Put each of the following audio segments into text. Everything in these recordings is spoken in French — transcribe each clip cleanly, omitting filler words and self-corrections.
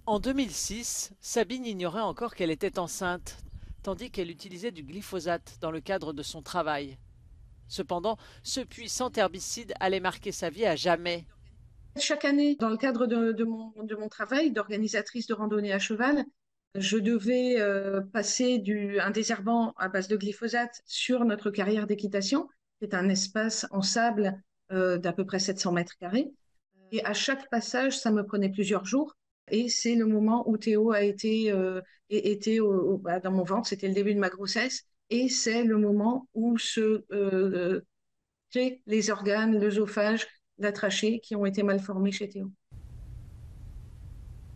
En 2006, Sabine ignorait encore qu'elle était enceinte, tandis qu'elle utilisait du glyphosate dans le cadre de son travail. Cependant, ce puissant herbicide allait marquer sa vie à jamais. Chaque année, dans le cadre de mon travail d'organisatrice de randonnée à cheval, je devais passer un désherbant à base de glyphosate sur notre carrière d'équitation. C'est un espace en sable d'à peu près 700 mètres carrés. Et à chaque passage, ça me prenait plusieurs jours. Et c'est le moment où Théo était dans mon ventre, c'était le début de ma grossesse. Et c'est le moment où créent les organes, l'œsophage, la trachée qui ont été mal formés chez Théo.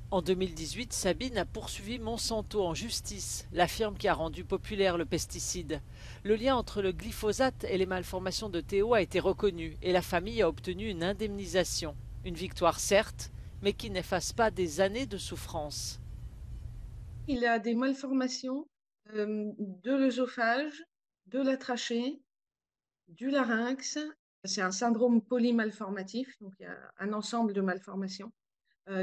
En 2018, Sabine a poursuivi Monsanto en justice, la firme qui a rendu populaire le pesticide. Le lien entre le glyphosate et les malformations de Théo a été reconnu et la famille a obtenu une indemnisation. Une victoire certes, mais qui n'efface pas des années de souffrance. Il a des malformations de l'œsophage, de la trachée, du larynx. C'est un syndrome polymalformatif, donc il y a un ensemble de malformations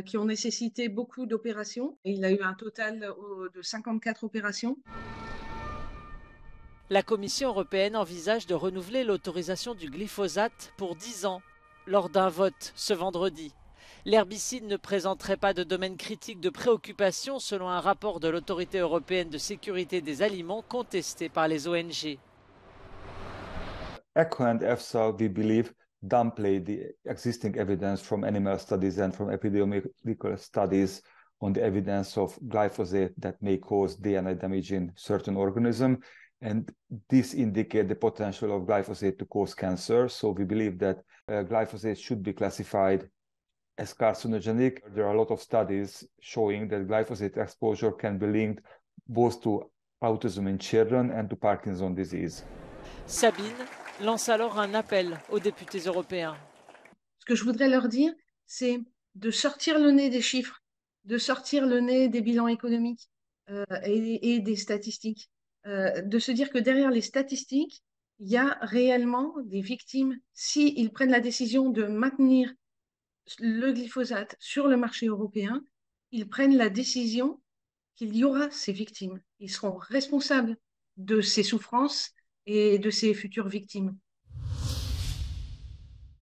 qui ont nécessité beaucoup d'opérations. Et il a eu un total de 54 opérations. La Commission européenne envisage de renouveler l'autorisation du glyphosate pour 10 ans, lors d'un vote ce vendredi. L'herbicide ne présenterait pas de domaine critique de préoccupation selon un rapport de l'Autorité européenne de sécurité des aliments contesté par les ONG. ECHO and EFSA, we believe, downplay the existing evidence from animal studies and from epidemiological studies on the evidence of glyphosate that may cause DNA damage in certain organisms. And this indicates the potential of glyphosate to cause cancer. So we believe that glyphosate should be classified as carcinogenic. There are a lot of studies showing that glyphosate exposure can be linked both to autism in children and to Parkinson's disease. Sabine lance alors un appel aux députés européens. Ce que je voudrais leur dire, c'est de sortir le nez des chiffres, de sortir le nez des bilans économiques et des statistiques, de se dire que derrière les statistiques, il y a réellement des victimes. S'ils prennent la décision de maintenir le glyphosate sur le marché européen, ils prennent la décision qu'il y aura ces victimes. Ils seront responsables de ces souffrances et de ces futures victimes.